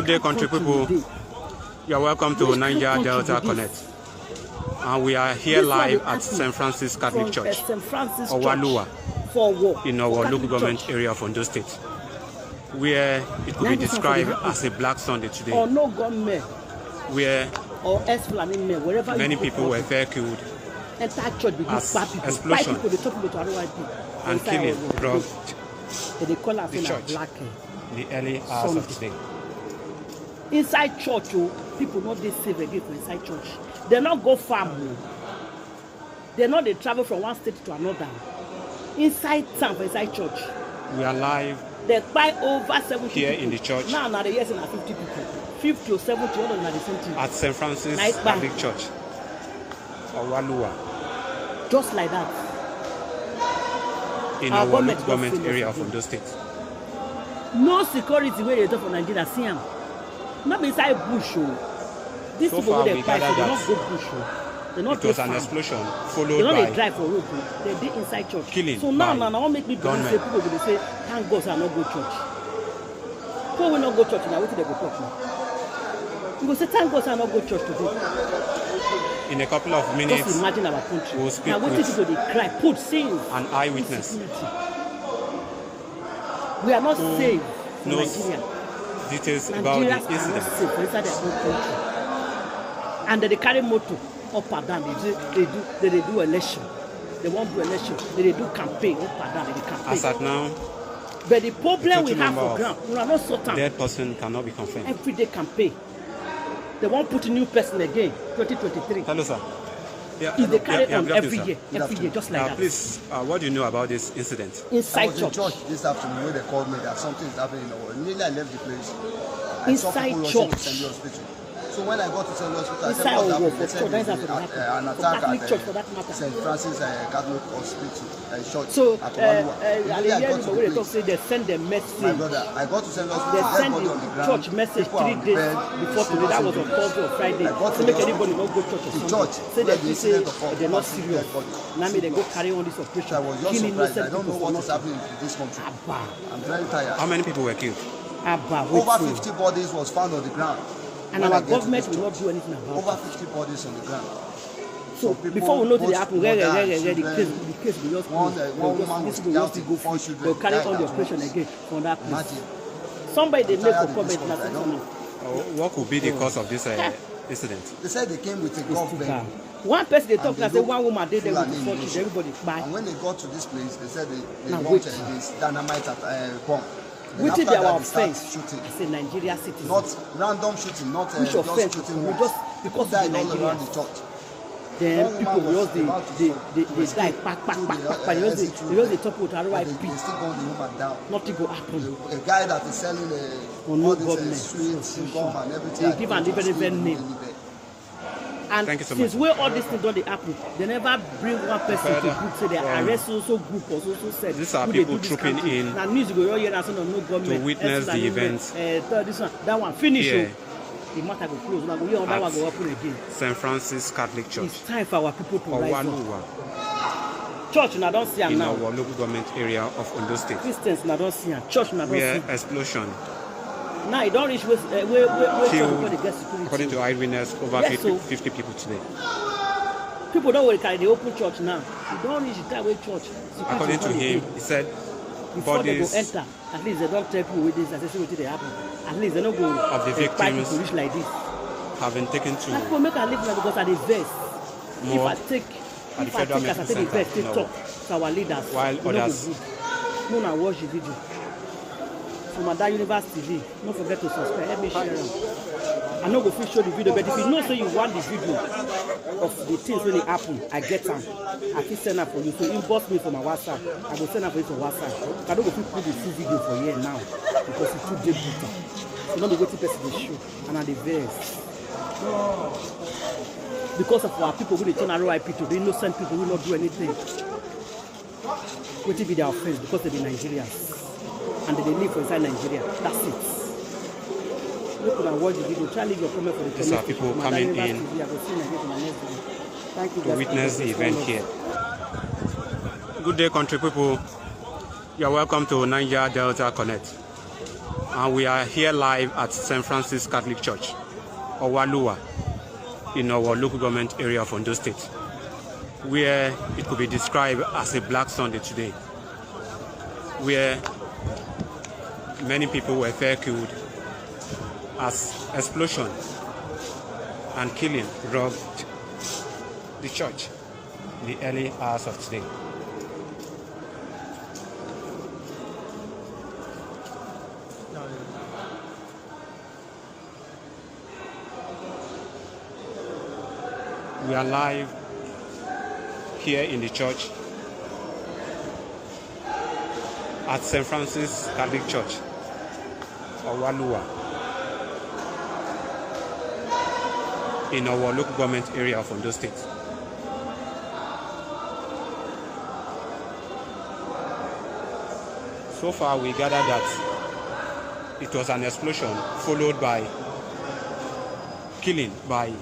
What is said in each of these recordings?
day, country people. You are welcome to Niger Delta Connect. And we are here live at St. Francis Catholic Church, Owalua, in our local government area of Ondo State, where it could be described as a Black Sunday today, where many people were very killed as explosion and killing rocked the church in the early hours of today. Inside church, people not they save again for inside church. They not go farm. They not they travel from one state to another. Inside town for inside church. We are live. They buy over 70 here people. In the church. Now the years are 50 people. 50 or 70 all the same thing. At St. Francis Catholic Church, Owalua. Just like that. In our local government area of Ondo State. No security where they talk for Nigeria. See them. Not inside bush. This so people they fight, they not go bush. They not it was an explosion followed they by they drive for road. They did inside church. Killing. So now won't make me believe say people will say thank God I not go church. People will not go church now. What they go talk now? You go say thank God I not go church today. In a couple of minutes, just imagine our country. We'll speak now what people they cry, put sins. An eyewitness. We are not safe in Nigeria. Details about the incident. And they carry motor up and down. They do election. They won't do election. They do campaign up and down. They campaign. As at now, but the problem we have for ground, we are not certain. Dead person cannot be confirmed. Everyday campaign. They won't put a new person again. 2023. Hello, sir. Yeah, if they carry on every year, just like that. Please, what do you know about this incident? Inside church this afternoon when they called me that something is happening in the world. Immediately I left the place. Inside church. So when I got to St. Hospital, I said, an attack at St. Francis Catholic Hospital church. So, at they send the message. My brother, I got to St. Hospital. They send the church message 3 days before today. That was on Thursday or Friday. To make anybody not go church or something. Say that they say they're not serious. Now they go carry on this operation. I was just surprised. I don't know what is happening in this country. I'm very tired. How many people were killed? Over 50 bodies was found on the ground. And our government will not do anything about it. Over 50 bodies on the ground. So before we know the happen, the case will just go. They'll carry on the operation again from that place. Somebody they make a comment and say, what could be the cause of this incident? They said they came with a government. One person they talk and say one woman did them with 4 children, everybody buy. And when they got to this place, they said they wanted this dynamite bomb. Which is our offense as a Nigerian citizen. Not random shooting, not which offense? shooting. We just because of the Nigerians. The church. Then people will just they die, pack. They just talk about RIP. They still gun the woman down. Nothing will happen. A guy that is selling all this sweets, bomb and everything. They give an different name. And thank you so since much. where all these things don't happen, they never bring one person to group, say they arrest also group or so said. These are people trooping in now news go here and no government to witness the events. This one, that one finish. Yeah. The matter go close. Now we on that one go open again. St. Francis Catholic Church. It's time for our people to rise up. Church now don't see them now. In our local government area of Ondo State. Christians now don't see them. Church now don't see them. Explosion. Now it don't reach where according to eyewitness, over 50 people today. People don't carry the open church now. You don't reach that way church. According to him, he said before they go enter, at least they don't tell people with this and say what they happen. At least they don't go of the victims reach like this. Have been taken to. I make a live because I invest. If I take the best, they talk to our leaders. While others no now watch the video. From that University TV, don't forget to subscribe. Let me share them. I'm not going to show the video, but if you know so you want the video of the things when it happen, I get them. I can send up for you. So inbox me for my WhatsApp. I will send up for you for WhatsApp. I don't go to put the full video for here now because it's too deep. So not the way to person the show and at the verse. Because of our people who they turn RIP to the innocent people who not do anything. What will be their offense because they be Nigerians. And they live inside Nigeria. That's it. Look at watch the video. Try leave your comment for the these are people coming in to witness the event here. Good day, country people. You are welcome to Niger Delta Connect. and we are here live at St. Francis Catholic Church, Owaluwa, in our local government area of Ondo State, where it could be described as a Black Sunday today, where many people were killed as explosion and killing rocked the church in the early hours of today. We are live here in the church at St. Francis Catholic Church, Owaluwa, in our local government area of Ondo State. So far, we gathered that it was an explosion followed by killing by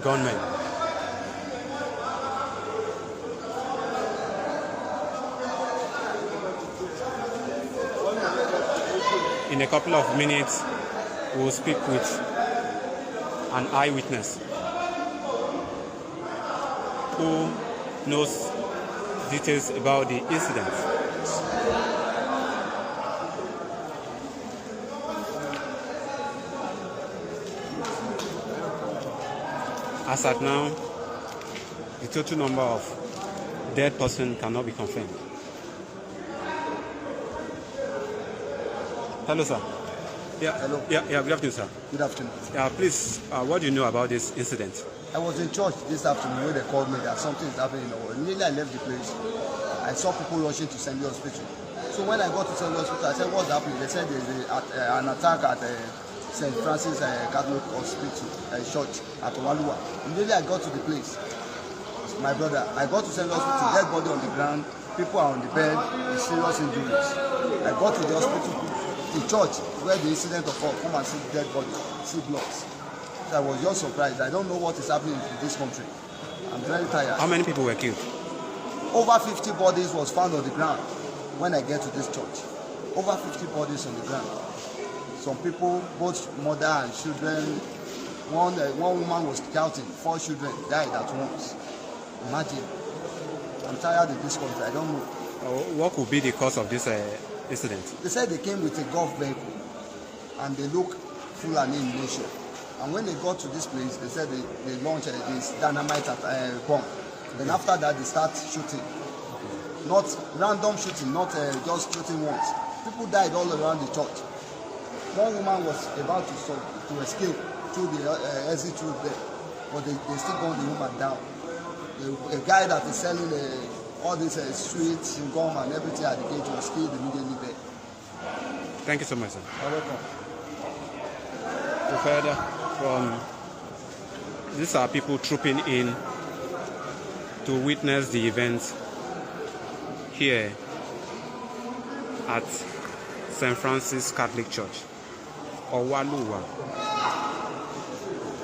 gunmen. In a couple of minutes, we will speak with an eyewitness who knows details about the incident. As at now, the total number of dead persons cannot be confirmed. Hello, sir. Yeah. Hello. Yeah. Good afternoon, sir. Good afternoon. Please, what do you know about this incident? I was in church this afternoon when they called me that something is happening in the world. Immediately I left the place. I saw people rushing to St. Louis Hospital. So when I got to St. Louis Hospital, I said, what's happening? They said there's an attack at St. Francis Catholic Hospital church at Owaluwa. Immediately I got to the place. My brother, I got to St. Louis Hospital, dead body on the ground, people are on the bed with serious injuries. I got to the hospital, the church where the incident occurred, come and see dead body, see bloods. So I was just surprised. I don't know what is happening in this country. I'm very tired. How many people were killed? Over 50 bodies was found on the ground when I get to this church. Over 50 bodies on the ground. Some people, both mother and children, one woman was shouting, 4 children died at once. Imagine. I'm tired of this country. I don't know. What could be the cause of this incident? They said they came with a golf vehicle and they look Fulani in nation. And when they got to this place, they said they launched this dynamite bomb. Then after that, they start shooting. Not random shooting, not just shooting once. People died all around the church. One woman was about to escape through the exit route there, but they still gunned the woman down. A guy that is selling all these sweets, gum and everything at the gate was killed immediately there. Thank you so much, sir. You're welcome. So further from, these are people trooping in to witness the events here at St. Francis Catholic Church, Owaluwa,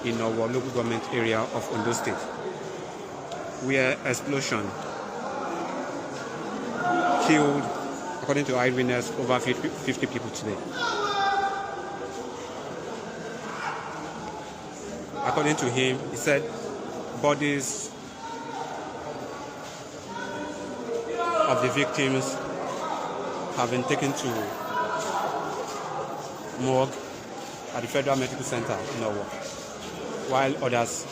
in our local government area of Ondo State, where explosion killed, according to eyewitness, over 50 people today. According to him, he said bodies of the victims have been taken to morgue at the Federal Medical Center in Owo, while others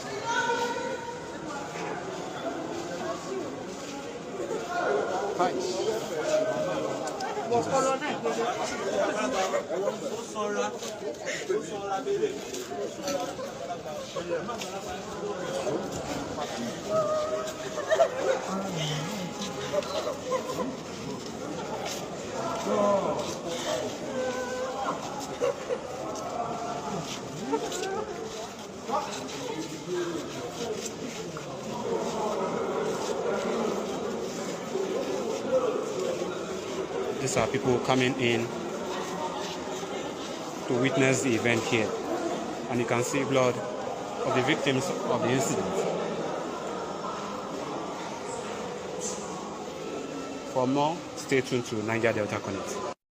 these are people coming in to witness the event here, and you can see blood of the victims of the incident. For more, stay tuned to Niger Delta Connect.